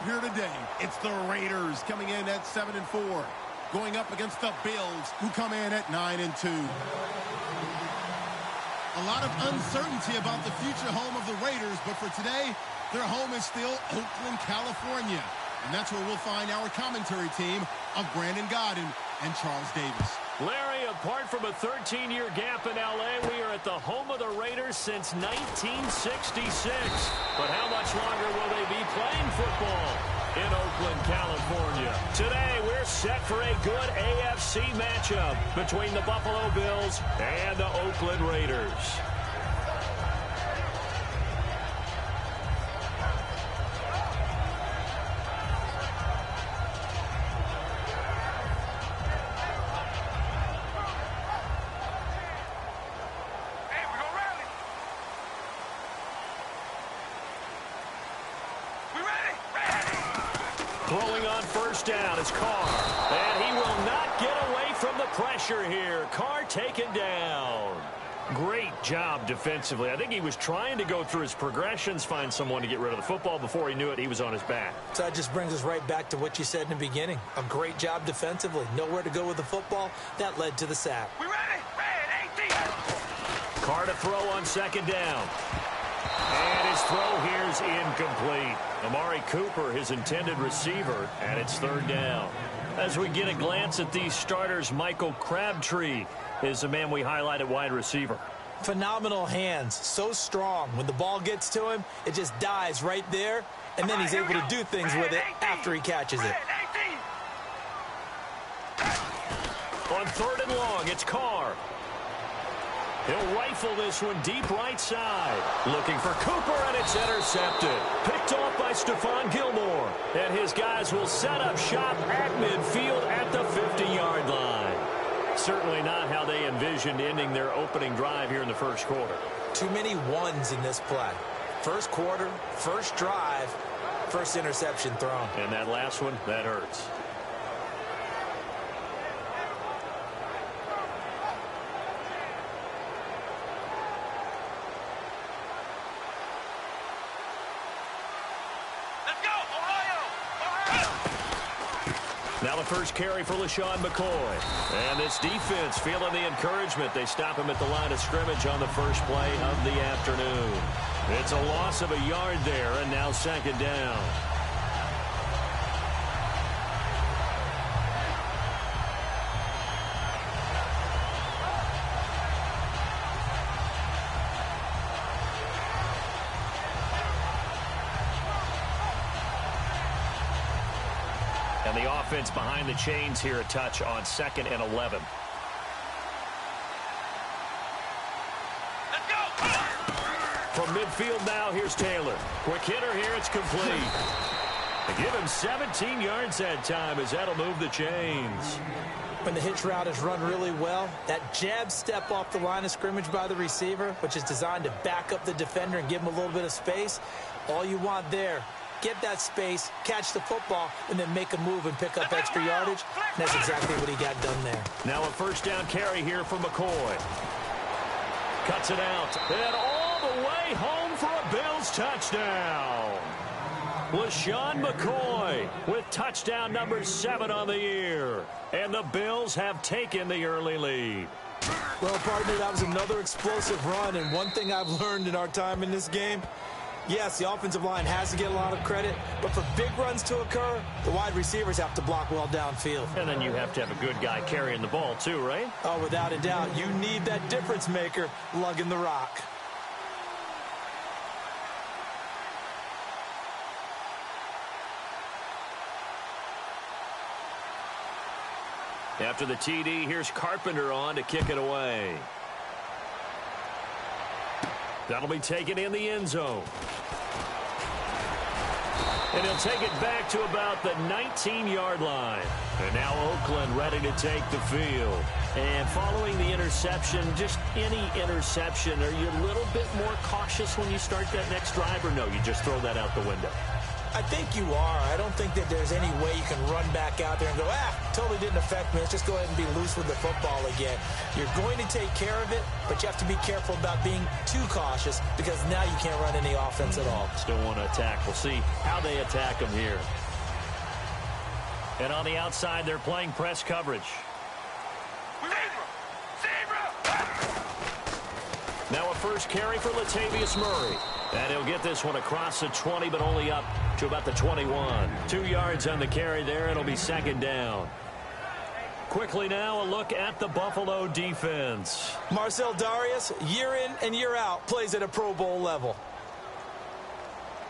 here today. It's the Raiders coming in at 7-4, going up against the Bills, who come in at 9-2. A lot of uncertainty about the future home of the Raiders, but for today, their home is still Oakland, California. And that's where we'll find our commentary team of Brandon Godden and Charles Davis. Larry, apart from a 13-year gap in L.A., we are at the home of the Raiders since 1966. But how much longer will they be playing football in Oakland, California? Today, we're set for a good AFC matchup between the Buffalo Bills and the Oakland Raiders. Throwing on first down is Carr. And he will not get away from the pressure here. Carr taken down. Great job defensively. I think he was trying to go through his progressions, find someone to get rid of the football. Before he knew it, he was on his back. So that just brings us right back to what you said in the beginning. A great job defensively. Nowhere to go with the football. That led to the sack. We ready? Red 18. Carr to throw on second down. And his throw here is incomplete. Amari Cooper, his intended receiver, and it's third down. As we get a glance at these starters, Michael Crabtree is the man we highlight at wide receiver. Phenomenal hands, so strong. When the ball gets to him, it just dies right there, and then he's able to do things with it after he catches it. On third and long, it's Carr. He'll rifle this one deep right side. Looking for Cooper, and it's intercepted. Picked off by Stephon Gilmore. And his guys will set up shop at midfield at the 50-yard line. Certainly not how they envisioned ending their opening drive here in the first quarter. Too many ones in this play. First quarter, first drive, first interception thrown. And that last one, that hurts. Now the first carry for LaShawn McCoy. And this defense feeling the encouragement. They stop him at the line of scrimmage on the first play of the afternoon. It's a loss of a yard there, and now second down. And the offense behind the chains here a touch on 2nd and 11. Let's go. From midfield now, here's Taylor. Quick hitter here, it's complete. They give him 17 yards that time as that'll move the chains. When the hitch route is run really well, that jab step off the line of scrimmage by the receiver, which is designed to back up the defender and give him a little bit of space, all you want there. Get that space, catch the football, and then make a move and pick up extra yardage. And that's exactly what he got done there. Now a first down carry here for McCoy. Cuts it out. And all the way home for a Bills touchdown. LaShawn McCoy with touchdown number 7 on the year. And the Bills have taken the early lead. Well, partner, that was another explosive run. And one thing I've learned in our time in this game, yes, the offensive line has to get a lot of credit, but for big runs to occur, the wide receivers have to block well downfield. And then you have to have a good guy carrying the ball too, right? Oh, without a doubt. You need that difference maker lugging the rock. After the TD, here's Carpenter on to kick it away. That'll be taken in the end zone. And he'll take it back to about the 19-yard line. And now Oakland ready to take the field. And following the interception, just any interception, are you a little bit more cautious when you start that next drive, or no, you just throw that out the window? I think you are. I don't think that there's any way you can run back out there and go, totally didn't affect me. Let's just go ahead and be loose with the football again. You're going to take care of it, but you have to be careful about being too cautious because now you can't run any offense at all. Still want to attack. We'll see how they attack them here. And on the outside, they're playing press coverage. Now a first carry for Latavius Murray. And he'll get this one across the 20, but only up to about the 21. 2 yards on the carry there. It'll be second down. Quickly now, a look at the Buffalo defense. Marcel Darius, year in and year out, plays at a Pro Bowl level.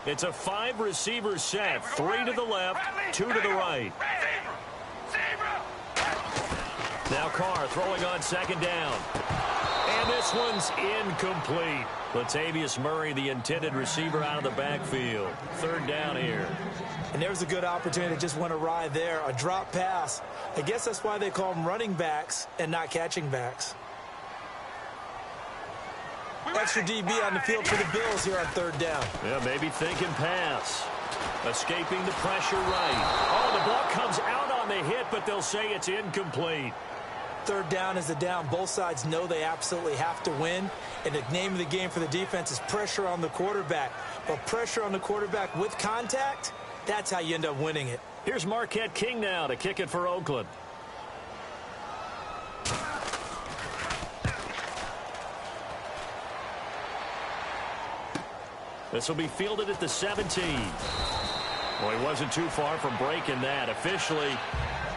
It's a 5-receiver set. 3 to the left, 2 to the right. Now Carr throwing on second down. And this one's incomplete. Latavius Murray, the intended receiver, out of the backfield. Third down here. And there's a good opportunity to just went awry there. A drop pass. I guess that's why they call them running backs and not catching backs. Extra DB on the field for the Bills here on third down. Yeah, maybe thinking pass. Escaping the pressure right. Oh, the ball comes out on the hit, but they'll say it's incomplete. Third down is the down. Both sides know they absolutely have to win. And the name of the game for the defense is pressure on the quarterback. But pressure on the quarterback with contact, that's how you end up winning it. Here's Marquette King now to kick it for Oakland. This will be fielded at the 17. Well, he wasn't too far from breaking that. Officially,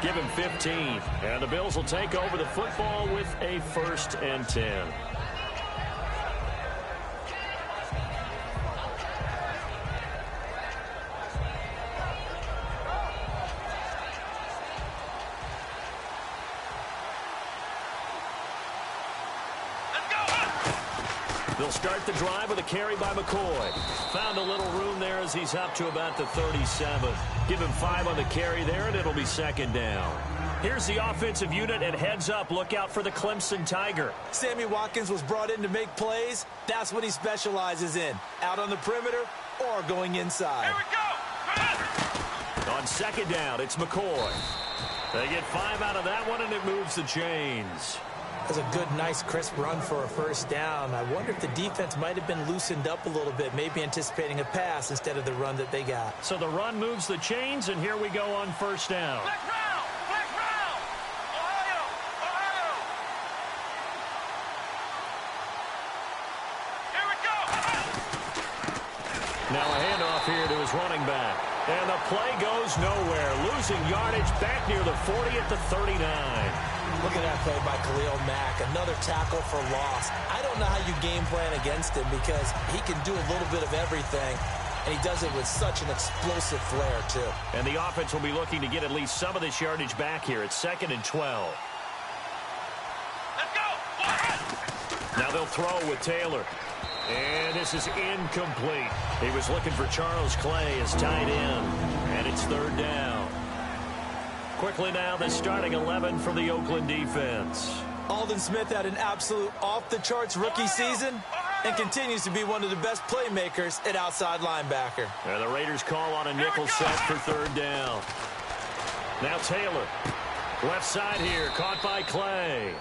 give him 15. And the Bills will take over the football with a 1st and 10. They'll start the drive with a carry by McCoy. Found a little room there as he's up to about the 37. Give him 5 on the carry there, and it'll be second down. Here's the offensive unit, and heads up, look out for the Clemson Tiger. Sammy Watkins was brought in to make plays. That's what he specializes in. Out on the perimeter or going inside. Here we go. On second down, it's McCoy. They get 5 out of that one, and it moves the chains. That's a good, nice, crisp run for a first down. I wonder if the defense might have been loosened up a little bit, maybe anticipating a pass instead of the run that they got. So the run moves the chains, and here we go on first down. Black round. Ohio. Here we go. Now a handoff here to his running back. And the play goes nowhere. Losing yardage back near the 40 at the 39. Look at that play by Khalil Mack. Another tackle for loss. I don't know how you game plan against him because he can do a little bit of everything, and he does it with such an explosive flair, too. And the offense will be looking to get at least some of this yardage back here. It's 2nd and 12. Let's go. Now they'll throw with Taylor. And this is incomplete. He was looking for Charles Clay as tight end. And it's third down. Quickly now, the starting 11 for the Oakland defense. Aldon Smith had an absolute off-the-charts rookie season and continues to be one of the best playmakers at outside linebacker. And the Raiders call on a nickel set for third down. Now Taylor. Left side here, caught by Clay.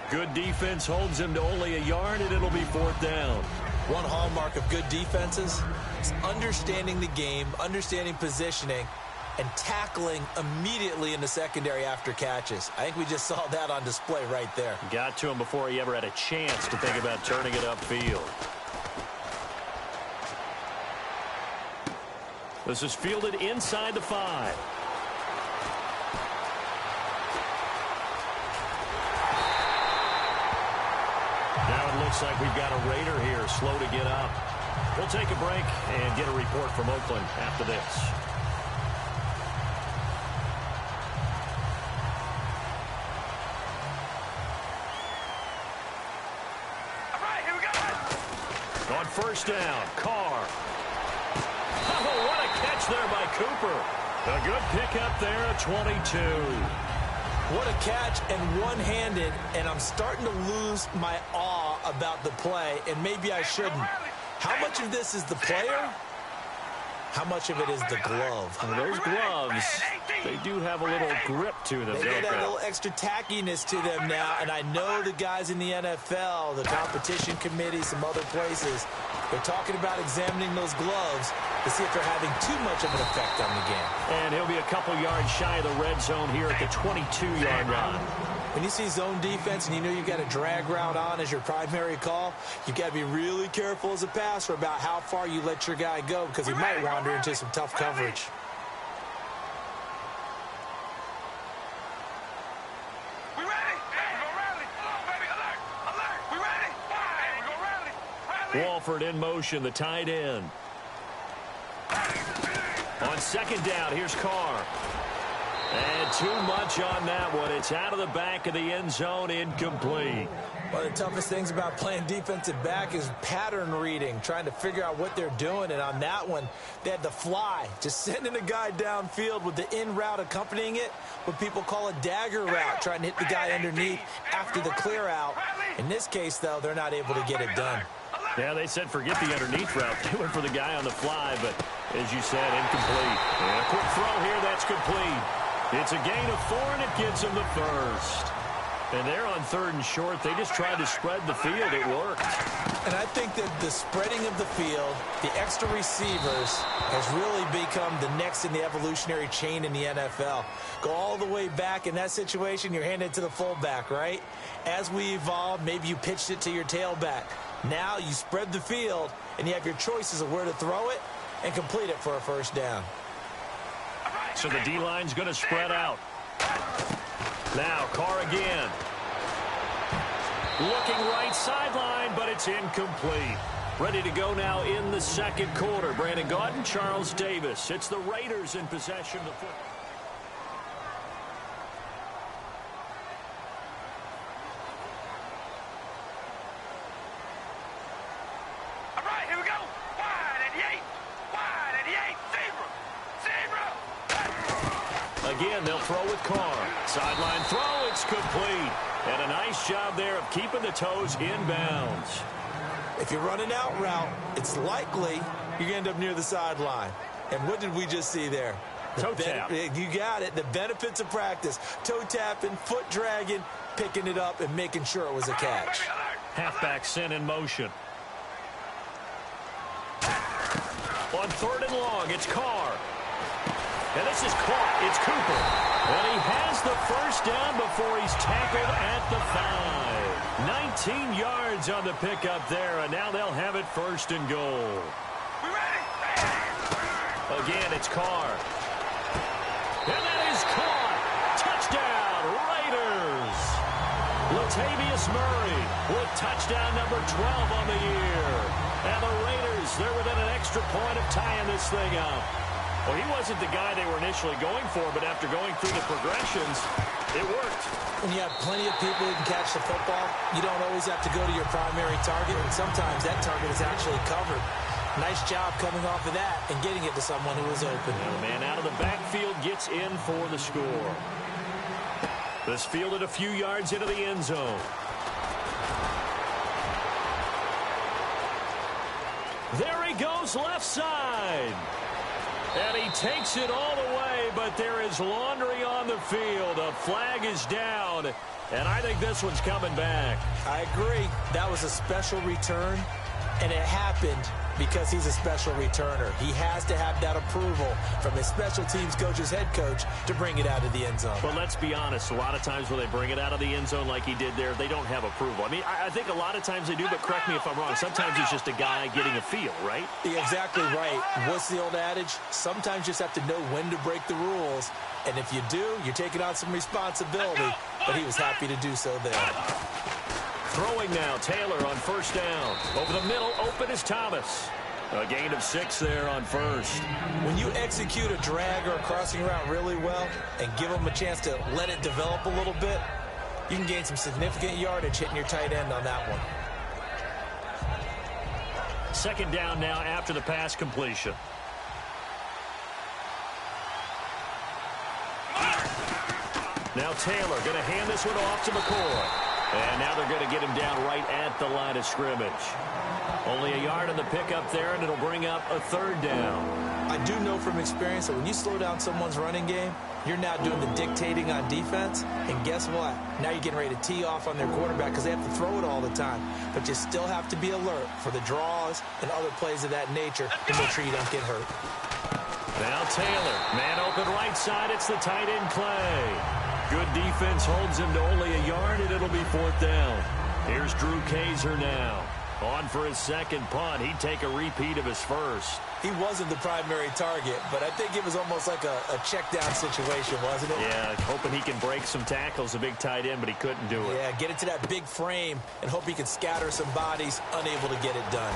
Good defense holds him to only a yard, and it'll be 4th down. One hallmark of good defenses is understanding the game, understanding positioning, and tackling immediately in the secondary after catches. I think we just saw that on display right there. Got to him before he ever had a chance to think about turning it upfield. This is fielded inside the 5. Now it looks like we've got a Raider here slow to get up. We'll take a break and get a report from Oakland after this. On first down, Carr. Oh, what a catch there by Cooper. A good pickup there at 22. What a catch and one-handed, and I'm starting to lose my awe about the play, and maybe I shouldn't. How much of this is the player How much of it is the glove? And those gloves, they do have a little grip to them. They don't get that they? little extra tackiness to them now, and I know the guys in the NFL, the competition committee, some other places, they're talking about examining those gloves to see if they're having too much of an effect on the game. And he'll be a couple yards shy of the red zone here at the 22-yard line. When you see zone defense and you know you've got a drag route on as your primary call, you've got to be really careful as a passer about how far you let your guy go because he might wander into some tough coverage. We ready? Hey, we're gonna rally. Come on, baby. Alert. Alert. We ready? Hey, we're gonna rally. Rally. Walford in motion, the tight end. On second down, here's Carr. And too much on that one. It's out of the back of the end zone, incomplete. One of the toughest things about playing defensive back is pattern reading, trying to figure out what they're doing. And on that one, they had the fly, just sending a guy downfield with the in route accompanying it, what people call a dagger route, trying to hit the guy underneath after the clear out. In this case, though, they're not able to get it done. Yeah, they said forget the underneath route. They went for the guy on the fly, but as you said, incomplete. And a quick throw here, that's complete. It's a gain of 4, and it gives them the first. And they're on 3rd and short. They just tried to spread the field. It worked. And I think that the spreading of the field, the extra receivers, has really become the next in the evolutionary chain in the NFL. Go all the way back in that situation, you're handed to the fullback, right? As we evolve, maybe you pitched it to your tailback. Now you spread the field, and you have your choices of where to throw it and complete it for a first down. So the D-line's going to spread out. Now Carr again. Looking right sideline, but it's incomplete. Ready to go now in the second quarter. Brandon Gaudin, Charles Davis. It's the Raiders in possession of the football. All right, here we go. Wide at the 8. Wide at the 8. Zebra. Zebra. Again, they'll throw with Carr. Sideline throw, it's complete. And a nice job there of keeping the toes inbounds. If you're running out route, it's likely you're going to end up near the sideline. And what did we just see there? Toe tap. You got it. The benefits of practice. Toe tapping, foot dragging, picking it up, and making sure it was a catch. Halfback sent in motion. On 3rd and long, it's Carr. And this is caught. It's Cooper. And he has the first down before he's tackled at the 5. 19 yards on the pickup there, and now they'll have it 1st and goal. We ready? Again, it's Carr. And that is caught. Touchdown, Raiders. Latavius Murray with touchdown number 12 on the year. And the Raiders, they're within an extra point of tying this thing up. Well, he wasn't the guy they were initially going for, but after going through the progressions, it worked. When you have plenty of people who can catch the football, you don't always have to go to your primary target, and sometimes that target is actually covered. Nice job coming off of that and getting it to someone who was open. The man out of the backfield gets in for the score. This fielded a few yards into the end zone. There he goes left side. And he takes it all the way, but there is laundry on the field. A flag is down, and I think this one's coming back. I agree. That was a special return, and it happened because he's a special returner. He has to have that approval from his special teams coach's head coach to bring it out of the end zone. But let's be honest, a lot of times when they bring it out of the end zone like he did there, they don't have approval. I mean, I think a lot of times they do, but correct me if I'm wrong. Sometimes it's just a guy getting a feel, right? You're exactly right. What's the old adage? Sometimes you just have to know when to break the rules. And if you do, you're taking on some responsibility. But he was happy to do so there. Throwing now, Taylor on 1st down. Over the middle, open is Thomas. A gain of 6 there on 1st. When you execute a drag or a crossing route really well and give them a chance to let it develop a little bit, you can gain some significant yardage hitting your tight end on that one. 2nd down now after the pass completion. Now Taylor going to hand this one off to McCoy. And now they're going to get him down right at the line of scrimmage. Only a yard on the pickup there, and it'll bring up a third down. I do know from experience that when you slow down someone's running game, you're now doing the dictating on defense. And guess what? Now you're getting ready to tee off on their quarterback because they have to throw it all the time. But you still have to be alert for the draws and other plays of that nature to make sure you don't get hurt. Now Taylor, man open right side. It's the tight end Clay. Good defense holds him to only a yard, and it'll be fourth down. Here's Drew Kaiser now. On for his second punt. He'd take a repeat of his first. He wasn't the primary target, but I think it was almost like a check-down situation, wasn't it? Yeah, hoping he can break some tackles, a big tight end, but he couldn't do it. Yeah, get into that big frame and hope he can scatter some bodies, unable to get it done.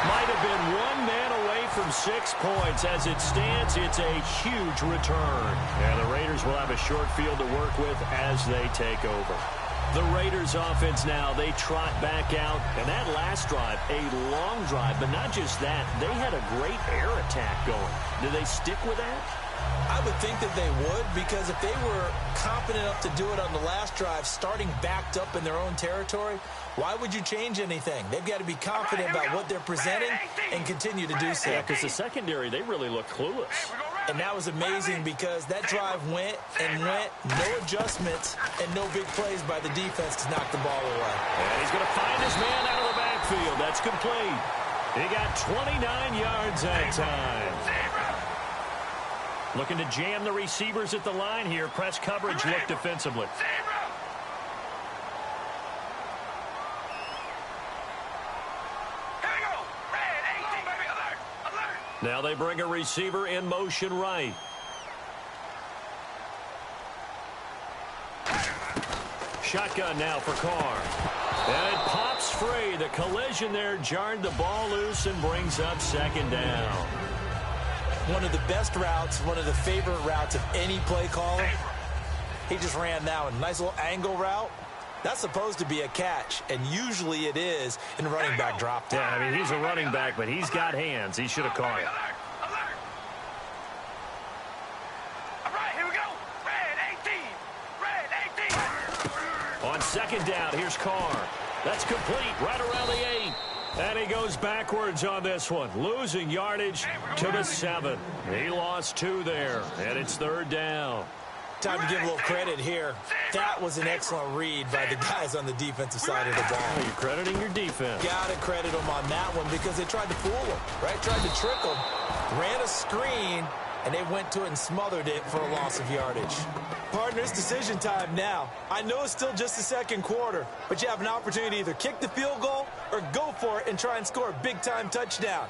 Might have been one man away from 6 points. As it stands, it's a huge return. And the Raiders will have a short field to work with as they take over. The Raiders offense now, they trot back out. And that last drive, a long drive, but not just that. They had a great air attack going. Do they stick with that? I would think that they would, because if they were confident enough to do it on the last drive, starting backed up in their own territory, why would you change anything? They've got to be confident about what they're presenting and continue to do so. Yeah, because the secondary, they really look clueless. And that was amazing because that drive went and went, no adjustments and no big plays by the defense to knock the ball away. And he's going to find his man out of the backfield. That's complete. He got 29 yards that time. Looking to jam the receivers at the line here. Press coverage look defensively. Now they bring a receiver in motion right. Shotgun now for Carr. And it pops free. The collision there jarred the ball loose and brings up second down. One of the best routes, one of the favorite routes of any play caller. He just ran that one. Nice little angle route. That's supposed to be a catch, and usually it is in running back drop down. Yeah, I mean, he's a running back, but he's got hands. He should have caught it. All right, here we go. Red 18. On second down, here's Carr. That's complete right around the 8. And he goes backwards on this one, losing yardage to the 7. He lost 2 there, and it's third down. Time to give a little credit here. That was an excellent read by the guys on the defensive side of the ball. Oh, you're crediting your defense. Got to credit them on that one because they tried to fool him, right? Tried to trick him. Ran a screen, and they went to it and smothered it for a loss of yardage. Partner, it's decision time now. I know it's still just the second quarter, but you have an opportunity to either kick the field goal or go for it and try and score a big-time touchdown.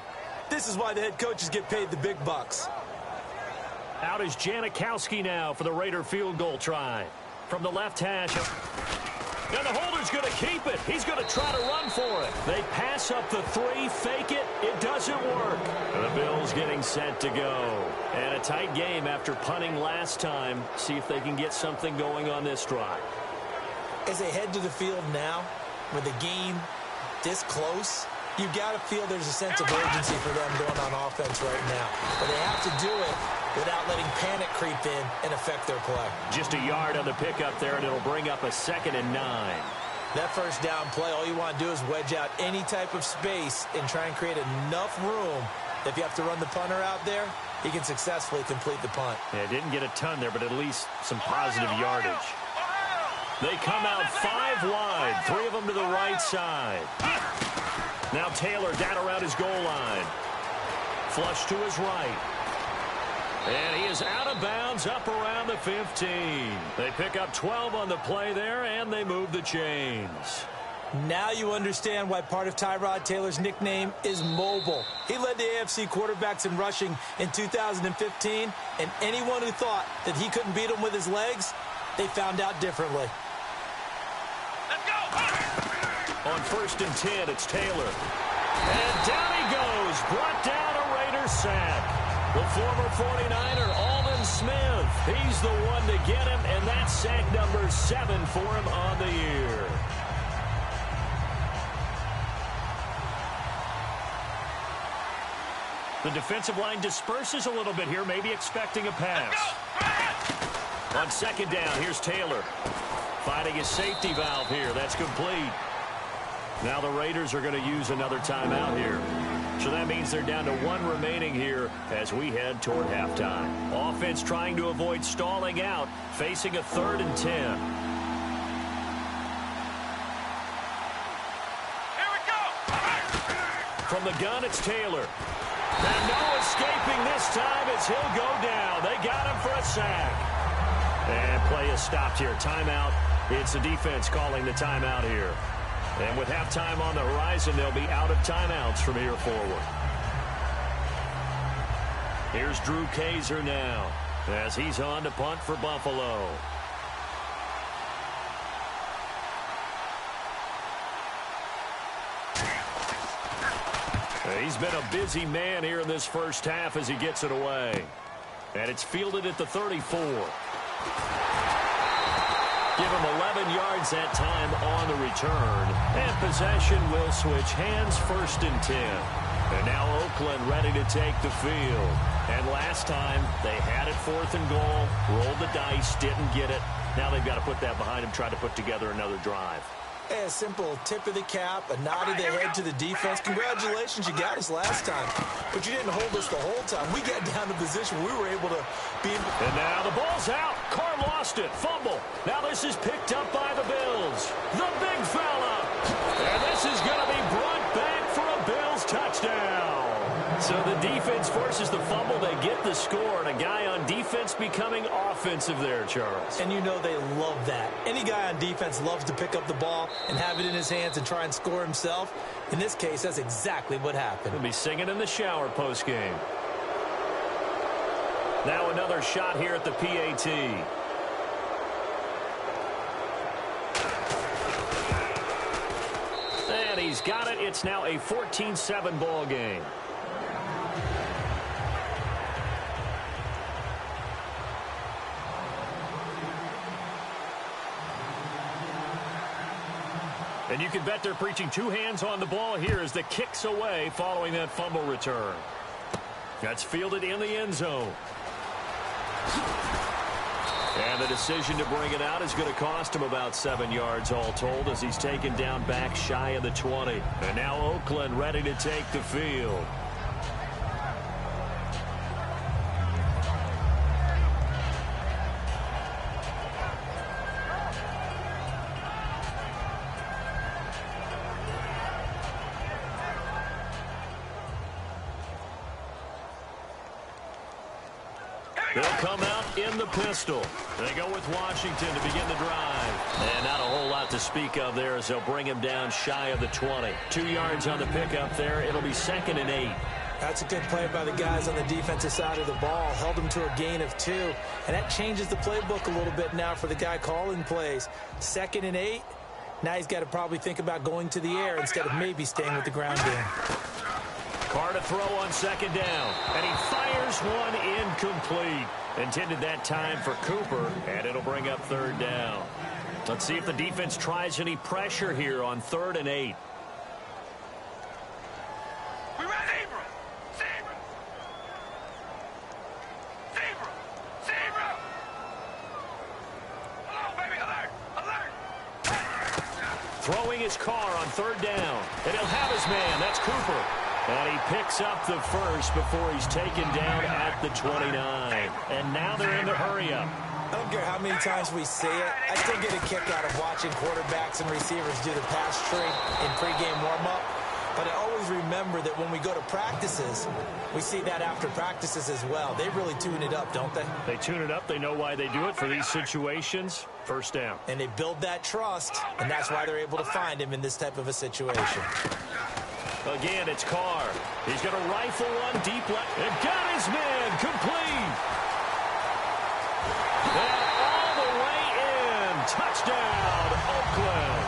This is why the head coaches get paid the big bucks. Out is Janikowski now for the Raider field goal try. From the left hash. And the holder's going to keep it. He's going to try to run for it. They pass up the 3, fake it. It doesn't work. And the Bills getting set to go. And a tight game after punting last time. See if they can get something going on this drive. As they head to the field now, with the game this close, you've got to feel there's a sense of urgency for them going on offense right now. But they have to do it without letting panic creep in and affect their play. Just a yard on the pickup there, and it'll bring up a 2nd and 9. That first down play, all you want to do is wedge out any type of space and try and create enough room. If you have to run the punter out there, he can successfully complete the punt. Yeah, didn't get a ton there, but at least some positive yardage. They come out 5 wide, 3 of them to the right side. Now Taylor down around his goal line. Flush to his right. And he is out of bounds up around the 15. They pick up 12 on the play there, and they move the chains. Now you understand why part of Tyrod Taylor's nickname is mobile. He led the AFC quarterbacks in rushing in 2015, and anyone who thought that he couldn't beat him with his legs, they found out differently. Let's go. On 1st and 10, it's Taylor. And down he goes, brought down a Raider sack. The former 49er, Aldon Smith. He's the one to get him, and that's sack number 7 for him on the year. The defensive line disperses a little bit here, maybe expecting a pass. On second down, here's Taylor. Finding his safety valve here. That's complete. Now the Raiders are going to use another timeout here. So that means they're down to one remaining here as we head toward halftime. Offense trying to avoid stalling out, facing a 3rd and 10. Here we go. From the gun, it's Taylor. And no escaping this time as he'll go down. They got him for a sack. And play is stopped here. Timeout. It's the defense calling the timeout here. And with halftime on the horizon, they'll be out of timeouts from here forward. Here's Drew Kaiser now as he's on to punt for Buffalo. He's been a busy man here in this first half as he gets it away. And it's fielded at the 34. Give him 11 yards that time on the return. And possession will switch hands, 1st and 10. And now Oakland ready to take the field. And last time they had it 4th and goal, rolled the dice, didn't get it. Now they've got to put that behind them, try to put together another drive. Hey, a simple tip of the cap, a nod of the head to the defense. Congratulations, you got us last time. But you didn't hold us the whole time. We got down to position we were able to be... And now the ball's out. Carr lost it. Fumble. Now this is picked up by the Bills. The big fella. And this is going to be brought back for a Bills touchdown. So the defense forces the fumble. They get the score. And a guy on defense becoming offensive there, Charles. And you know they love that. Any guy on defense loves to pick up the ball and have it in his hands and try and score himself. In this case, that's exactly what happened. He'll be singing in the shower post-game. Now another shot here at the PAT. And he's got it. It's now a 14-7 ball game. And you can bet they're preaching 2 hands on the ball here as the kick's away following that fumble return. That's fielded in the end zone. And the decision to bring it out is going to cost him about 7 yards all told as he's taken down back shy of the 20. And now Oakland ready to take the field. They'll come out in the pistol. They go with Washington to begin the drive. And not a whole lot to speak of there as they'll bring him down shy of the 20. 2 yards on the pickup there. It'll be 2nd and 8. That's a good play by the guys on the defensive side of the ball. Held them to a gain of 2. And that changes the playbook a little bit now for the guy calling plays. 2nd and 8. Now he's got to probably think about going to the air instead of maybe staying with the ground game. Carr to throw on 2nd down. And he fires one incomplete. Intended that time for Cooper. And it'll bring up 3rd down. Let's see if the defense tries any pressure here on 3rd and 8. We ready? Zebra! Zebra! Zebra! Hello, baby! Alert! Alert! Throwing his Carr on 3rd down. And he'll have his man. That's Cooper. And he picks up the first before he's taken down at the 29. And now they're in the hurry-up. I don't care how many times we say it. I still get a kick out of watching quarterbacks and receivers do the pass tree in pregame warm-up. But I always remember that when we go to practices, we see that after practices as well. They really tune it up, don't they? They tune it up. They know why they do it for these situations. 1st down. And they build that trust, and that's why they're able to find him in this type of a situation. Again, it's Carr. He's going to rifle one deep left. And got his man complete. And all the way in. Touchdown, Oakland.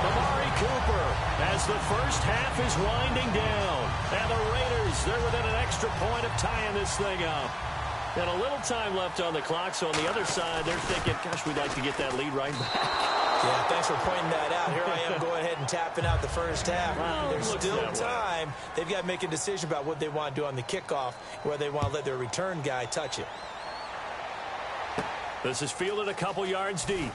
Amari Cooper as the first half is winding down. And the Raiders, they're within an extra point of tying this thing up. And a little time left on the clock, so on the other side, they're thinking, gosh, we'd like to get that lead right back. Yeah, thanks for pointing that out. Here I am going ahead and tapping out the first half. Well, there's still time. They've got to make a decision about what they want to do on the kickoff, where they want to let their return guy touch it. This is fielded a couple yards deep.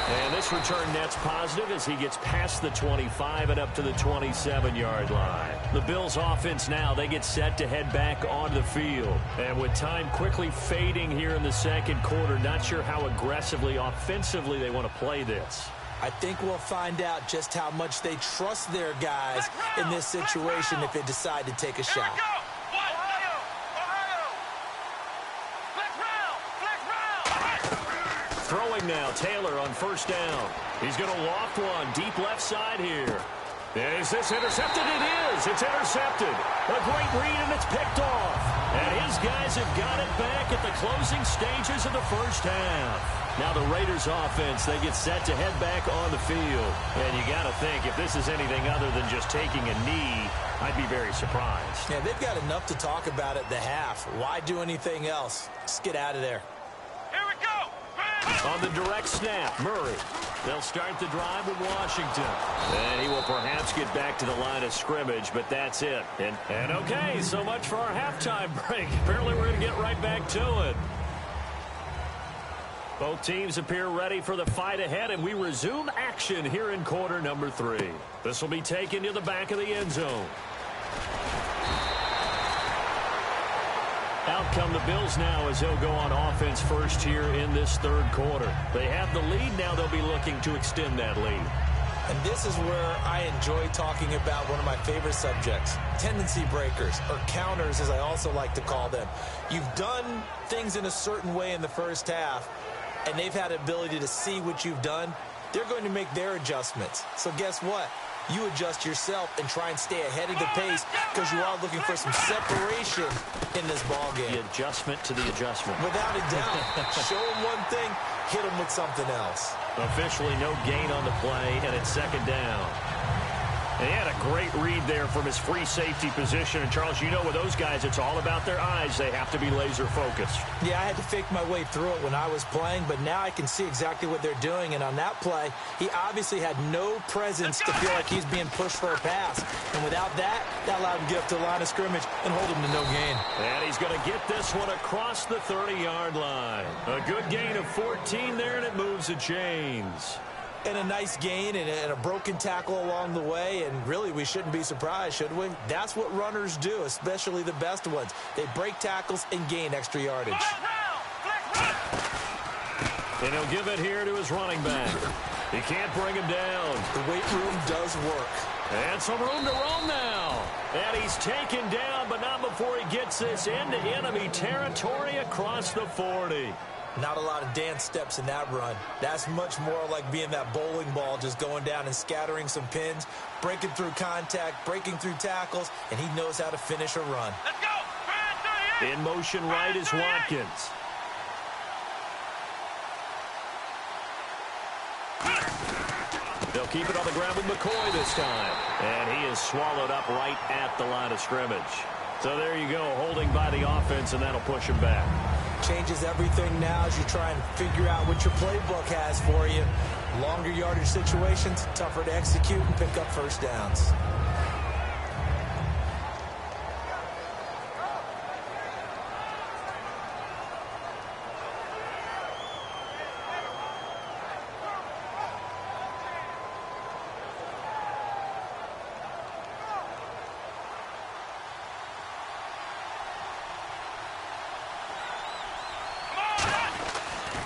And this return net's positive as he gets past the 25 and up to the 27-yard line. The Bills offense now, they get set to head back onto the field. And with time quickly fading here in the second quarter, not sure how aggressively, offensively they want to play this. I think we'll find out just how much they trust their guys in this situation if they decide to take a shot. Throwing now, Taylor on first down. He's going to loft one deep left side here. Is this intercepted? It is. It's intercepted. A great read, and it's picked off. And his guys have got it back at the closing stages of the first half. Now the Raiders offense, they get set to head back on the field. And you got to think, if this is anything other than just taking a knee, I'd be very surprised. Yeah, they've got enough to talk about at the half. Why do anything else? Just get out of there. Here we go. On the direct snap, Murray. They'll start the drive with Washington. And he will perhaps get back to the line of scrimmage, but that's it. And okay, so much for our halftime break. Apparently we're going to get right back to it. Both teams appear ready for the fight ahead, and we resume action here in quarter number 3. This will be taken to the back of the end zone. Out come the Bills now as they'll go on offense first here in this third quarter. They have the lead. Now they'll be looking to extend that lead. And this is where I enjoy talking about one of my favorite subjects, tendency breakers, or counters as I also like to call them. You've done things in a certain way in the first half, and they've had the ability to see what you've done. They're going to make their adjustments. So guess what? You adjust yourself and try and stay ahead of the pace because you are looking for some separation in this ballgame. The adjustment to the adjustment. Without a doubt. Show them one thing, hit them with something else. Officially no gain on the play, and it's second down. And he had a great read there from his free safety position. And, Charles, you know with those guys, it's all about their eyes. They have to be laser-focused. Yeah, I had to fake my way through it when I was playing, but now I can see exactly what they're doing. And on that play, he obviously had no presence to feel like he's being pushed for a pass. And without that, that allowed him to get up to the line of scrimmage and hold him to no gain. And he's going to get this one across the 30-yard line. A good gain of 14 there, and it moves the chains. And a nice gain and a broken tackle along the way, and really we shouldn't be surprised, should we? That's what runners do, especially the best ones. They break tackles and gain extra yardage. And he'll give it here to his running back. He can't bring him down. The weight room does work. And some room to roam now. And he's taken down, but not before he gets this into enemy territory across the 40. Not a lot of dance steps in that run. That's much more like being that bowling ball, just going down and scattering some pins, breaking through contact, breaking through tackles, and he knows how to finish a run. Let's go. In motion right is Watkins. They'll keep it on the ground with McCoy this time. And he is swallowed up right at the line of scrimmage. So there you go, holding by the offense, and that'll push him back. Changes everything now as you try and figure out what your playbook has for you. Longer yardage situations, tougher to execute and pick up first downs.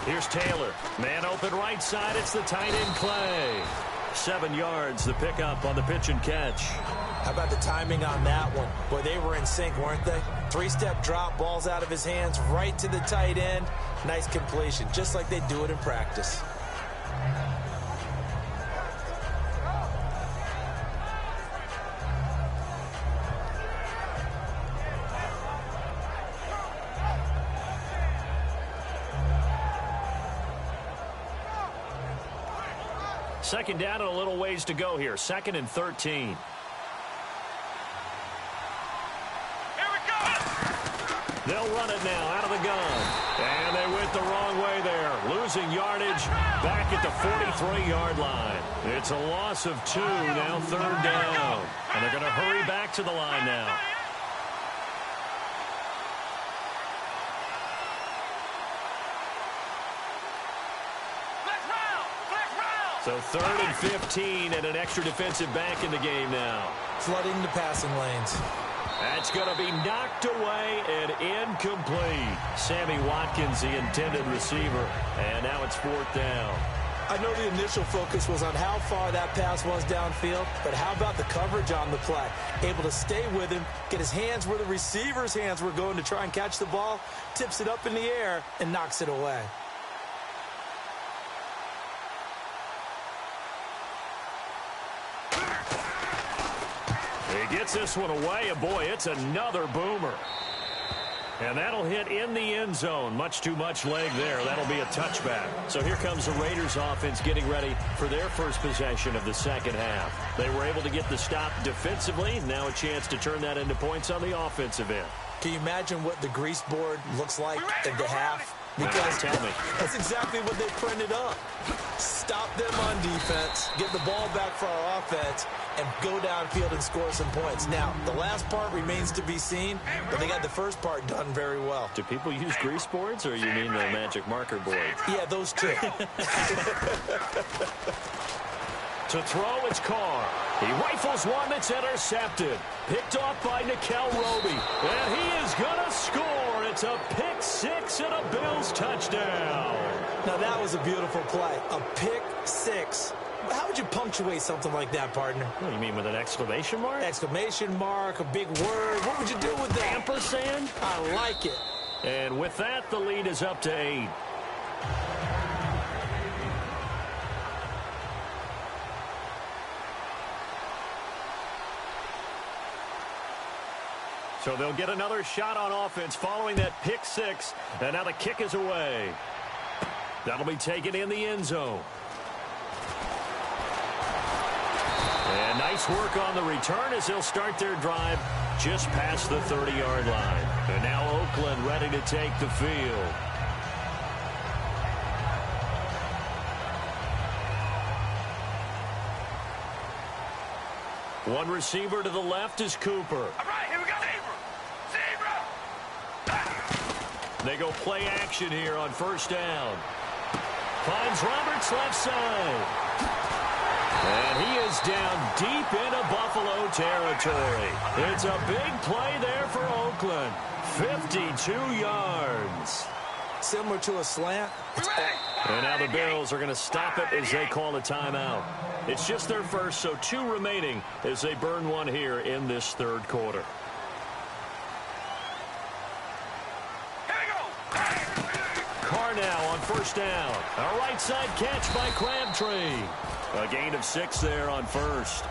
Here's Taylor. Man open right side. It's the tight end Clay. 7 yards, the pickup on the pitch and catch. How about the timing on that one? Boy, they were in sync, weren't they? 3-step drop, balls out of his hands, right to the tight end. Nice completion, just like they do it in practice. Second down and a little ways to go here. 2nd and 13. Here we go. They'll run it now out of the gun. And they went the wrong way there. Losing yards. yardage back at the 43-yard line. It's a loss of 2, now 3rd down. And they're going to hurry back to the line now. So 3rd and 15 and an extra defensive back in the game now. Flooding the passing lanes. That's going to be knocked away and incomplete. Sammy Watkins, the intended receiver, and now it's 4th down. I know the initial focus was on how far that pass was downfield, but how about the coverage on the play? Able to stay with him, get his hands where the receiver's hands were going to try and catch the ball, tips it up in the air, and knocks it away. He gets this one away, and boy, it's another boomer. And that'll hit in the end zone. Much too much leg there. That'll be a touchback. So here comes the Raiders offense getting ready for their first possession of the second half. They were able to get the stop defensively. Now a chance to turn that into points on the offensive end. Can you imagine what the grease board looks like at the half? Because tell me. That's exactly what they printed up. Stop them on defense, get the ball back for our offense, and go downfield and score some points. Now, the last part remains to be seen, but they got the first part done very well. Do people use grease boards, or you mean the magic marker board? Yeah, those two. To throw, it's Carr. He rifles one that's intercepted. Picked off by Nickel Roby. And he is going to score. It's a pick six and a Bills touchdown. Now, that was a beautiful play. A pick six. How would you punctuate something like that, partner? What do you mean, with an exclamation mark? Exclamation mark, a big word. What would you do with that? Ampersand? I like it. And with that, the lead is up to 8. So they'll get another shot on offense following that pick six. And now the kick is away. That'll be taken in the end zone. And nice work on the return as they'll start their drive just past the 30-yard line. And now Oakland ready to take the field. One receiver to the left is Cooper. All right, here we go. They go play action here on first down. Finds Roberts left side. And he is down deep into Buffalo territory. It's a big play there for Oakland. 52 yards. Similar to a slant. And now the Bills are going to stop it as they call a timeout. It's just their first, so 2 remaining as they burn one here in this third quarter. Carr now on first down. A right side catch by Crabtree. A gain of 6 there on first.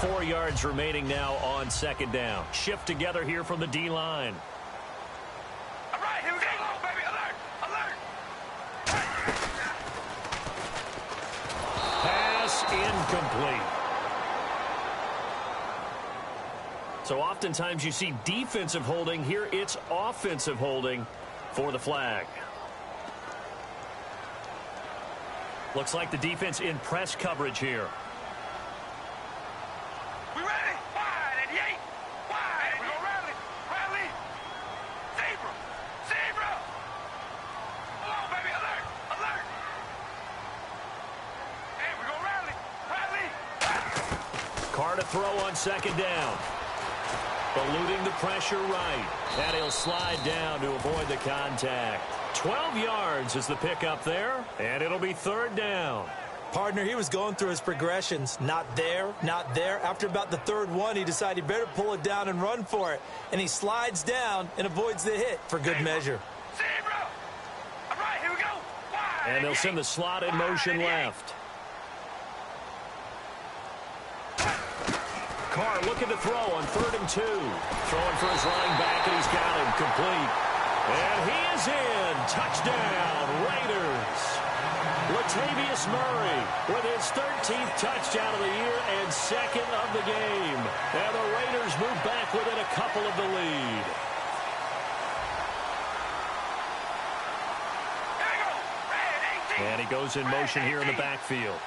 Four yards remaining now on second down. Shift together here from the D-line. All right, here we go, baby. Alert, alert. Pass incomplete. So oftentimes you see defensive holding. Here it's offensive holding for the flag. Looks like the defense in press coverage here. We ready? Wide 88. Wide. We go rally. Rally. Zebra. Zebra. Come on, baby. Alert. Alert. Hey, we go rally. Rally. Carr to throw on second down. Eluding the pressure right. And he'll slide down to avoid the contact. 12 yards is the pickup there. And it'll be third down. Partner, he was going through his progressions. Not there, not there. After about the third one, he decided he better pull it down and run for it. And he slides down and avoids the hit for good measure. Zebra. All right, here we go. Wide. And they'll send the slot in motion left. Carr looking to throw on 3rd and 2. Throwing for his running back, and he's got him complete. And he is in. Touchdown, Raiders. Latavius Murray with his 13th touchdown of the year and second of the game. And the Raiders move back within a couple of the lead. And he goes in motion here in the backfield.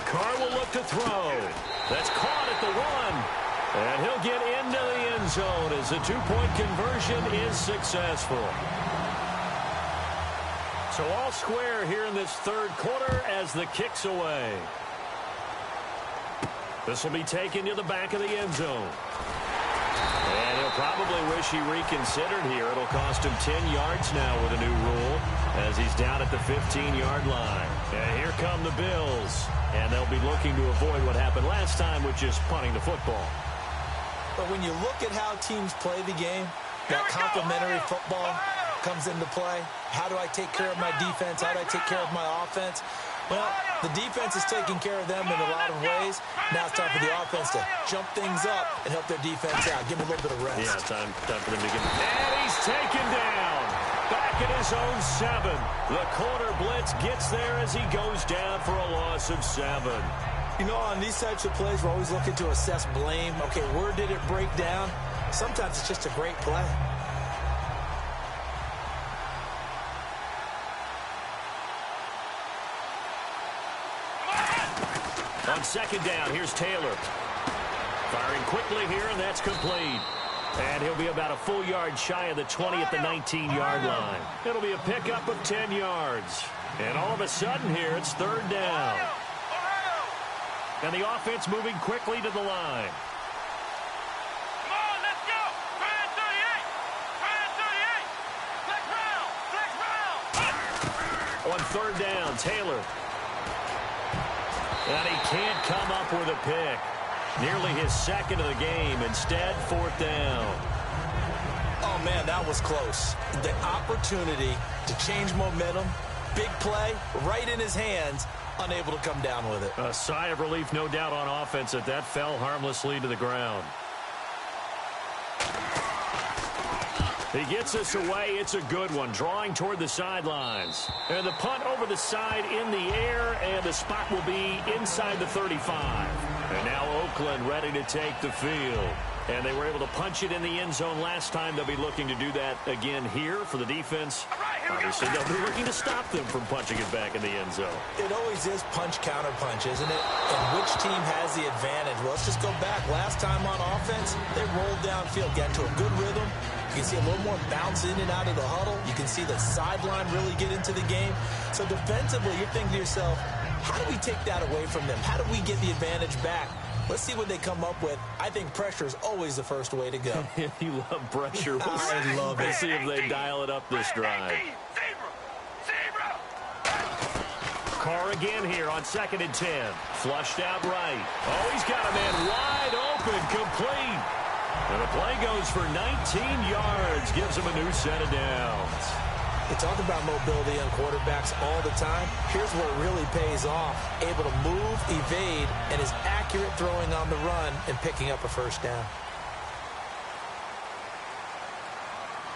Carr will look to throw. That's caught at the 1. And he'll get into the end zone as the two-point conversion is successful. So all square here in this third quarter as the kick's away. This will be taken to the back of the end zone. And he'll probably wish he reconsidered here. It'll cost him 10 yards now with a new rule as he's down at the 15-yard line. And here come the Bills. And they'll be looking to avoid what happened last time with just punting the football. But when you look at how teams play the game, that complementary football comes into play. How do I take care of my defense? How do I take care of my offense? Well, the defense is taking care of them in a lot of ways. Now it's time for the offense to jump things up and help their defense out. Give them a little bit of rest. Yeah, time for them to get. And he's taken down. Back at his own 7. The corner blitz gets there as he goes down for a loss of 7. You know, on these types of plays, we're always looking to assess blame. Okay, where did it break down? Sometimes it's just a great play. On second down, here's Taylor. Firing quickly here, and that's complete. And he'll be about a full yard shy of the 20 at the 19-yard line. It'll be a pickup of 10 yards. And all of a sudden here, it's third down. And the offense moving quickly to the line. Come on, let's go. Fire 38. Fire 38. Flex round. On third down, Taylor. And he can't come up with a pick. Nearly his second of the game. Instead, fourth down. Oh, man, that was close. The opportunity to change momentum, big play, right in his hands, unable to come down with it. A sigh of relief, no doubt, on offense that fell harmlessly to the ground. He gets us away. It's a good one. Drawing toward the sidelines. And the punt over the side in the air, and the spot will be inside the 35. And now Oakland ready to take the field. And they were able to punch it in the end zone last time. They'll be looking to do that again here for the defense. Obviously, they'll be looking to stop them from punching it back in the end zone. It always is punch-counter-punch, isn't it? And which team has the advantage? Well, let's just go back. Last time on offense, they rolled downfield, got into a good rhythm. You can see a little more bounce in and out of the huddle. You can see the sideline really get into the game. So defensively, you're thinking to yourself, how do we take that away from them? How do we get the advantage back? Let's see what they come up with. I think pressure is always the first way to go. You love pressure. I love it. We'll see if they dial it up this drive. Carr again here on 2nd and 10. Flushed out right. Oh, he's got a man wide open, complete. And the play goes for 19 yards. Gives him a new set of downs. They talk about mobility on quarterbacks all the time. Here's where it really pays off. Able to move, evade, and is accurate throwing on the run and picking up a first down.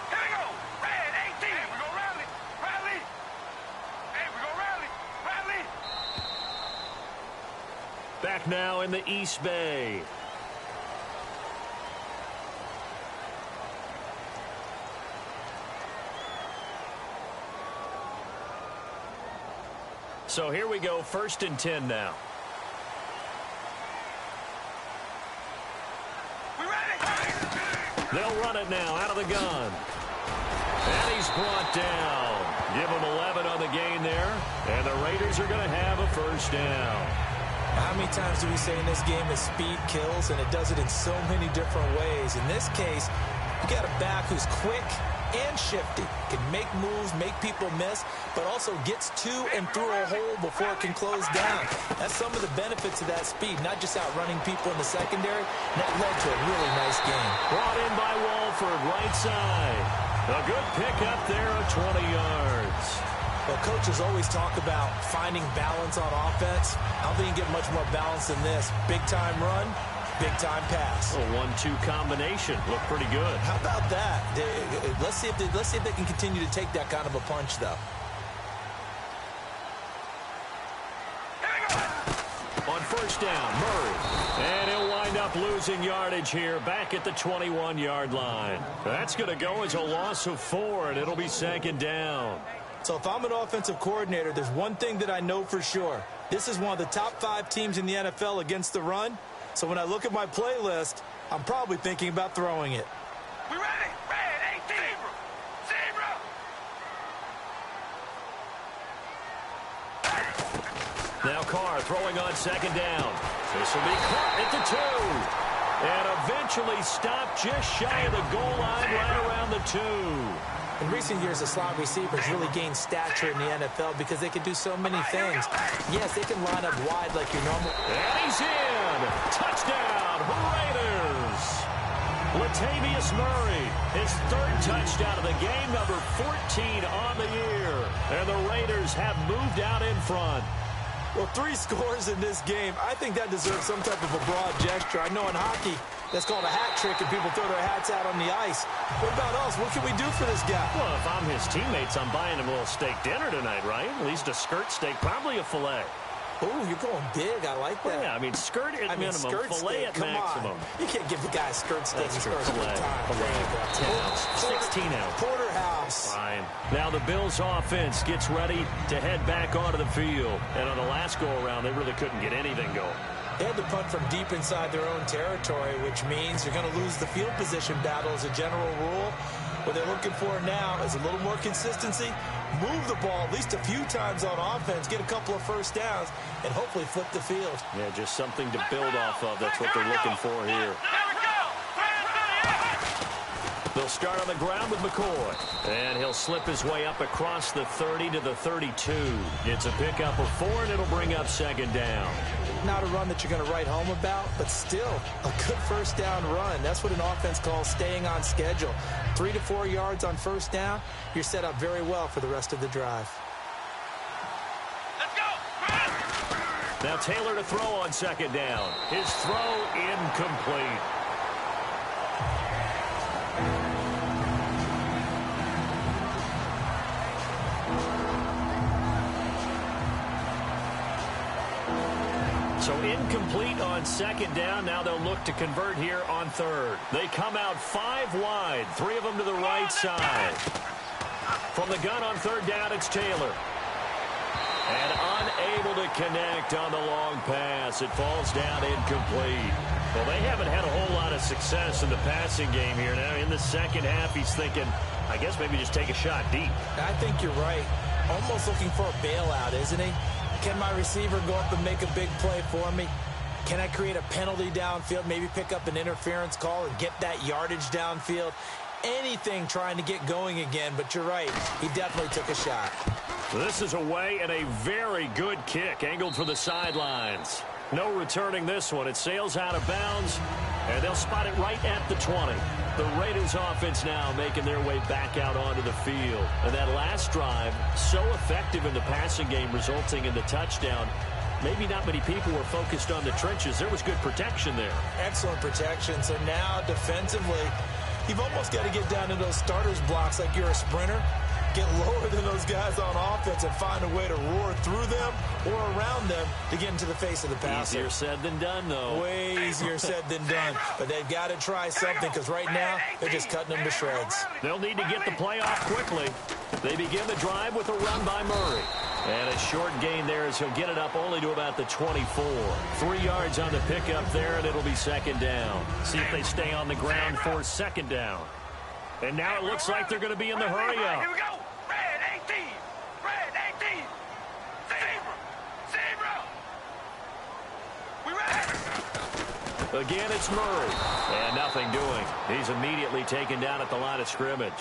Here we go. Red 18. Hey, we go rally. Rally. Hey, we go rally. Rally. Back now in the East Bay. So here we go, 1st and 10 now. We ready? They'll run it now out of the gun. And he's brought down. Give him 11 on the gain there. And the Raiders are going to have a first down. How many times do we say in this game that speed kills, and it does it in so many different ways? In this case, you got a back who's quick and shifty, can make moves, make people miss, but also gets to and through a hole before it can close down. That's some of the benefits of that speed, not just outrunning people in the secondary. And that led to a really nice game. Brought in by Walford, right side. A good pickup there of 20 yards. Well, coaches always talk about finding balance on offense. I don't think you get much more balance than this. Big-time run, big-time pass. A 1-2 combination. Looked pretty good. How about that? Let's see if they can continue to take that kind of a punch, though. first down. Murray. And he'll wind up losing yardage here back at the 21-yard line. That's going to go as a loss of 4, and it'll be second down. So if I'm an offensive coordinator, there's one thing that I know for sure. This is one of the top 5 teams in the NFL against the run. So when I look at my playlist, I'm probably thinking about throwing it. We ready? Red 18. Zebra. Now Carr throwing on second down. This will be caught at the 2. And eventually stopped just shy of the goal line right around the 2. In recent years, the slot receivers really gained stature in the NFL because they can do so many things. Yes, they can line up wide like your normal. And he's in. Touchdown, Raiders. Latavius Murray, his 3rd touchdown of the game, number 14 on the year. And the Raiders have moved out in front. Well, 3 scores in this game. I think that deserves some type of a broad gesture. I know in hockey, that's called a hat trick, and people throw their hats out on the ice. What about us? What can we do for this guy? Well, if I'm his teammates, I'm buying him a little steak dinner tonight, right? At least a skirt steak, probably a filet. Oh, you're going big. I like that. Well, yeah, I mean, skirt at minimum, filet at maximum. You can't give the guy a skirt steak. That's true. Filet. 10 ounce, 16 ounce. Porterhouse. Fine. Now the Bills offense gets ready to head back onto the field. And on the last go-around, they really couldn't get anything going. They had to punt from deep inside their own territory, which means you're going to lose the field position battle as a general rule. What they're looking for now is a little more consistency, move the ball at least a few times on offense, get a couple of first downs, and hopefully flip the field. Yeah, just something to build off of. That's what they're looking for here. They'll start on the ground with McCoy. And he'll slip his way up across the 30 to the 32. It's a pickup of 4, and it'll bring up second down. Not a run that you're going to write home about, but still a good first down run. That's what an offense calls staying on schedule. 3 to 4 yards on first down, you're set up very well for the rest of the drive. Let's go. Now Taylor to throw on second down. His throw incomplete. So incomplete on second down. Now they'll look to convert here on third. They come out 5 wide, 3 of them to the right side. From the gun on third down, it's Taylor. And unable to connect on the long pass. It falls down incomplete. Well, they haven't had a whole lot of success in the passing game here. Now in the second half, he's thinking, I guess maybe just take a shot deep. I think you're right. Almost looking for a bailout, isn't he? Can my receiver go up and make a big play for me? Can I create a penalty downfield, maybe pick up an interference call and get that yardage downfield? Anything trying to get going again, but you're right. He definitely took a shot. This is away and a very good kick, angled for the sidelines. No returning this one. It sails out of bounds, and they'll spot it right at the 20. The Raiders offense now making their way back out onto the field. And that last drive, so effective in the passing game, resulting in the touchdown. Maybe not many people were focused on the trenches. There was good protection there. Excellent protection. So now defensively, you've almost got to get down to those starters blocks like you're a sprinter. Get lower than those guys on offense and find a way to roar through them or around them to get into the face of the passer. Easier said than done, though. Way easier said than done. But they've got to try something because right now they're just cutting them to shreds. They'll need to get the play off quickly. They begin the drive with a run by Murray. And a short gain there as he'll get it up only to about the 24. 3 yards on the pickup there, and it'll be second down. See if they stay on the ground for second down. And now it looks like they're going to be in the hurry-up. Here we go. Red 18. Red 18. Zebra. Zebra. We ready? Again, it's Murray. And nothing doing. He's immediately taken down at the line of scrimmage.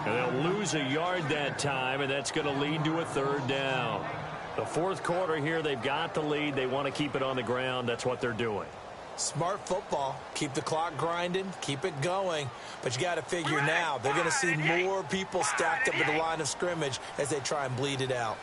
And they'll lose a yard that time, and that's going to lead to a third down. The fourth quarter here, they've got the lead. They want to keep it on the ground. That's what they're doing. Smart football. Keep the clock grinding. Keep it going. But you got to figure now they're going to see more people stacked up at the line of scrimmage as they try and bleed it out.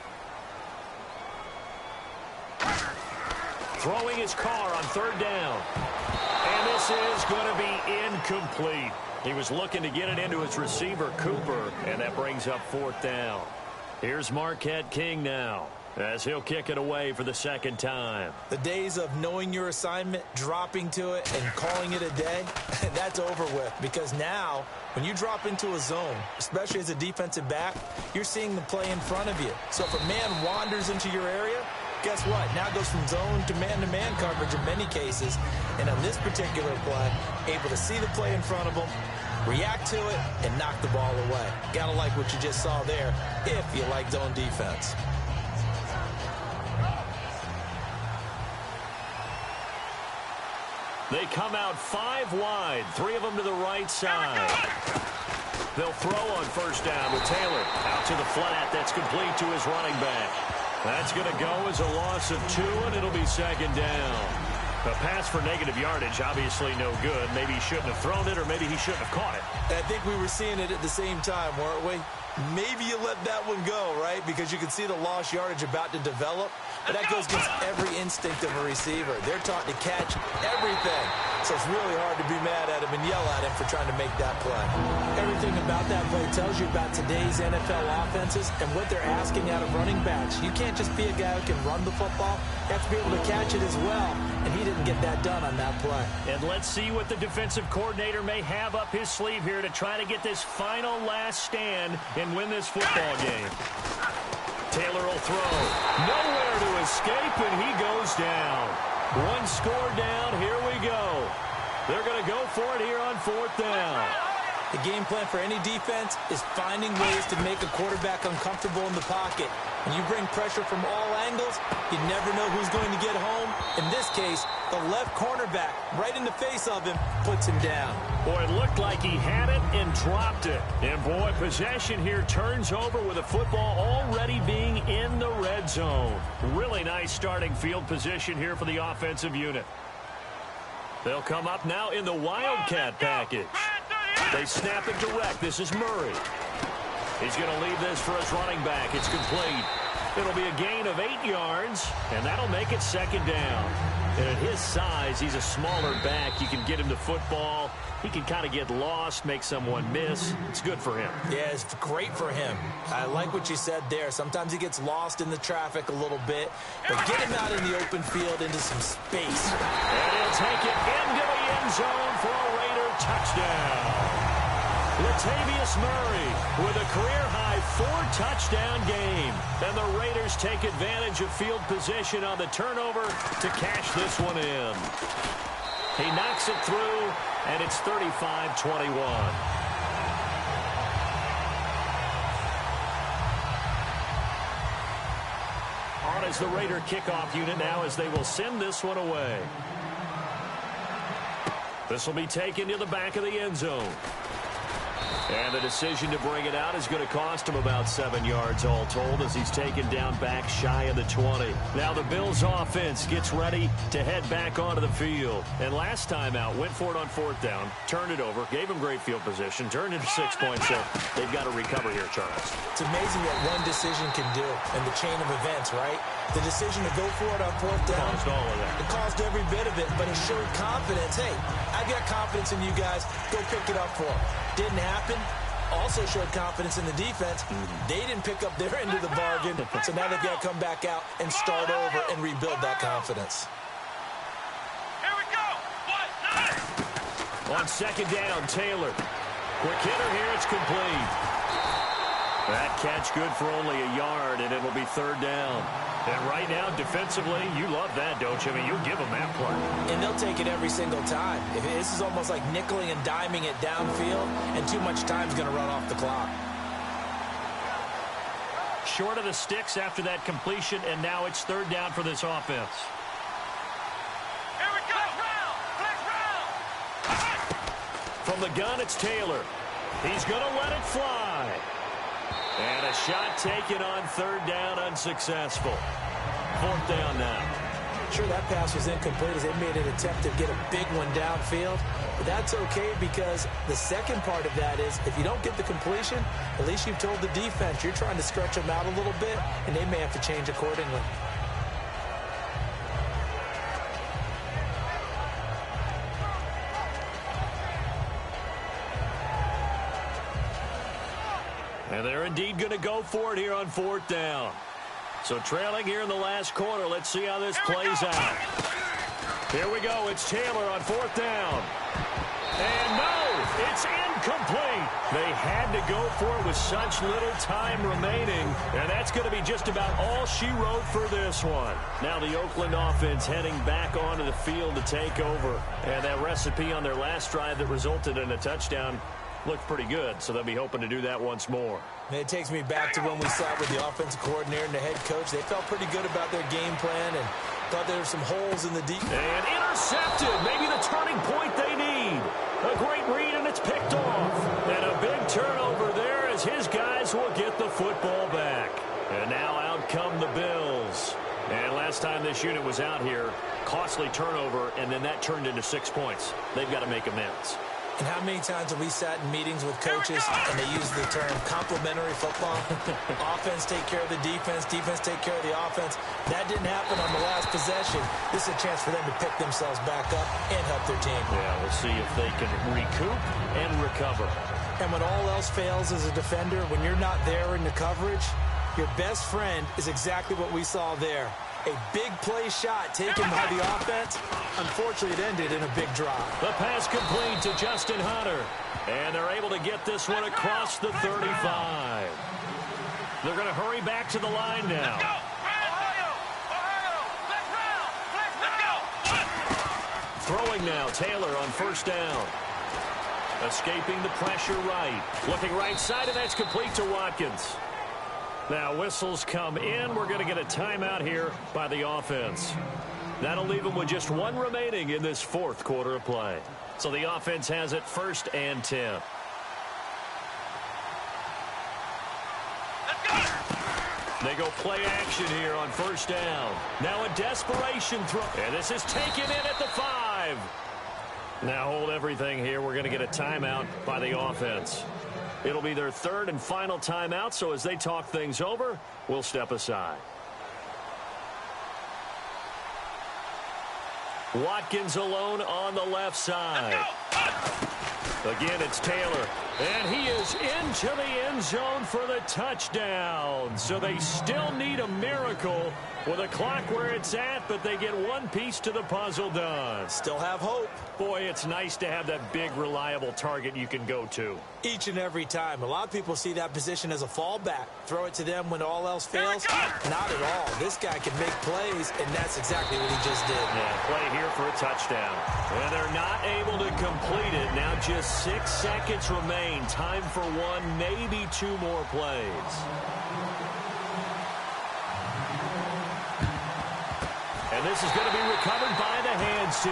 Throwing his car on third down. And this is going to be incomplete. He was looking to get it into his receiver, Cooper, and that brings up fourth down. Here's Marquette King now. as he'll kick it away for the second time. The days of knowing your assignment, dropping to it, and calling it a day, that's over with. Because now, when you drop into a zone, especially as a defensive back, you're seeing the play in front of you. So if a man wanders into your area, guess what? Now it goes from zone to man coverage in many cases. And on this particular play, able to see the play in front of him, react to it, and knock the ball away. Gotta like what you just saw there if you like zone defense. They come out 5 wide, 3 of them to the right side. They'll throw on first down with Taylor. Out to the flat. That's complete to his running back. That's going to go as a loss of 2, and it'll be second down. A pass for negative yardage, obviously no good. Maybe he shouldn't have thrown it, or maybe he shouldn't have caught it. I think we were seeing it at the same time, weren't we? Maybe you let that one go, right? Because you can see the lost yardage about to develop. But that goes against every instinct of a receiver. They're taught to catch everything. So it's really hard to be mad at him and yell at him for trying to make that play. Everything about that play tells you about today's NFL offenses and what they're asking out of running backs. You can't just be a guy who can run the football. You have to be able to catch it as well. And he didn't get that done on that play. And let's see what the defensive coordinator may have up his sleeve here to try to get this final last stand and win this football game. Taylor will throw. Nowhere to escape, and he goes down. 1 score down. Here we go. They're going to go for it here on 4th down. The game plan for any defense is finding ways to make a quarterback uncomfortable in the pocket. When you bring pressure from all angles, you never know who's going to get home. In this case, the left cornerback, right in the face of him, puts him down. Boy, it looked like he had it and dropped it. And, boy, possession here turns over with a football already being in the red zone. Really nice starting field position here for the offensive unit. They'll come up now in the Wildcat package. They snap it direct. This is Murray. He's going to leave this for his running back. It's complete. It'll be a gain of 8 yards, and that'll make it second down. And at his size, he's a smaller back. You can get him the football. He can kind of get lost, make someone miss. It's good for him. Yeah, it's great for him. I like what you said there. Sometimes he gets lost in the traffic a little bit, but get him out in the open field into some space. And he'll take it into the end zone for a Raider touchdown. Latavius Murray with a career-high 4-touchdown game. And the Raiders take advantage of field position on the turnover to cash this one in. He knocks it through, and it's 35-21. On is the Raider kickoff unit now as they will send this one away. This will be taken to the back of the end zone. And the decision to bring it out is going to cost him about 7 yards all told as he's taken down back shy of the 20. Now the Bills offense gets ready to head back onto the field. And last time out, went for it on 4th down, turned it over, gave him great field position, turned into 6 points. So they've got to recover here, Charles. It's amazing what one decision can do in the chain of events, right? The decision to go for it on 4th down. Caused all of that. It caused every bit of it, but it showed confidence. Hey, I've got confidence in you guys. Go pick it up for them. Didn't happen. Also showed confidence in the defense. They didn't pick up their end of the bargain, so now they've got to come back out and start over and rebuild that confidence. Here we go. On 2nd down, Taylor. Quick hitter here. It's complete. That catch good for only a yard, and it'll be 3rd down. And right now, defensively, you love that, don't you? I mean, you'll give them that play. And they'll take it every single time. This is almost like nickeling and diming it downfield, and too much time's going to run off the clock. Short of the sticks after that completion, and now it's 3rd down for this offense. Here we go. Flex round. From the gun, it's Taylor. He's going to let it fly. And a shot taken on 3rd down, unsuccessful. 4th down now. Sure, that pass was incomplete as they made an attempt to get a big one downfield. But that's okay because the second part of that is if you don't get the completion, at least you've told the defense you're trying to stretch them out a little bit, and they may have to change accordingly. And they're indeed going to go for it here on 4th down. So trailing here in the last quarter. Let's see how this plays out. Here we go. It's Taylor on 4th down. And no, it's incomplete. They had to go for it with such little time remaining, and that's going to be just about all she wrote for this one. Now the Oakland offense heading back onto the field to take over, and that recipe on their last drive that resulted in a touchdown looked pretty good, so they'll be hoping to do that once more. It takes me back to when we saw it with the offensive coordinator and the head coach. They felt pretty good about their game plan and thought there were some holes in the deep. And intercepted. Maybe the turning point they need. A great read, and it's picked off. And a big turnover there as his guys will get the football back. And now out come the Bills. And last time this unit was out here, costly turnover, and then that turned into 6 points. They've got to make amends. And how many times have we sat in meetings with coaches and they use the term complementary football? Offense take care of the defense, defense take care of the offense. That didn't happen on the last possession. This is a chance for them to pick themselves back up and help their team. Yeah, we'll see if they can recoup and recover. And when all else fails as a defender, when you're not there in the coverage, your best friend is exactly what we saw there. A big play shot taken by the offense. Unfortunately, it ended in a big drop. The pass complete to Justin Hunter. And they're able to get this one across the 35. They're going to hurry back to the line now. Let's go! Ohio! Let's go! Throwing now, Taylor on 1st down. Escaping the pressure right. Looking right side, and that's complete to Watkins. Now whistles come in. We're going to get a timeout here by the offense. That'll leave them with just 1 remaining in this 4th quarter of play. So the offense has it 1st and 10. Let's go! They go play action here on 1st down. Now a desperation throw. And this is taken in at the 5. Now hold everything here. We're going to get a timeout by the offense. It'll be their 3rd and final timeout, so as they talk things over, we'll step aside. Watkins alone on the left side. Again, it's Taylor. And he is into the end zone for the touchdown. So they still need a miracle with a clock where it's at, but they get one piece to the puzzle done. Still have hope. Boy, it's nice to have that big, reliable target you can go to. Each and every time. A lot of people see that position as a fallback. Throw it to them when all else fails. Not at all. This guy can make plays, and that's exactly what he just did. Yeah, play here for a touchdown. And they're not able to complete it. Now just 6 seconds remain. Time for 1, maybe 2 more plays. And this is going to be recovered by the hands team.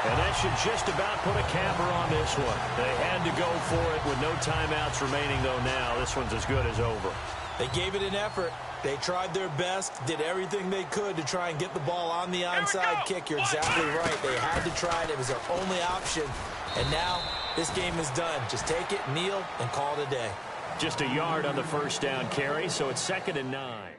And that should just about put a capper on this one. They had to go for it with no timeouts remaining, though now. This one's as good as over. They gave it an effort. They tried their best, did everything they could to try and get the ball on the onside kick. You're exactly right. They had to try it. It was their only option. And now this game is done. Just take it, kneel, and call it a day. Just a yard on the 1st down carry, so it's 2nd and 9.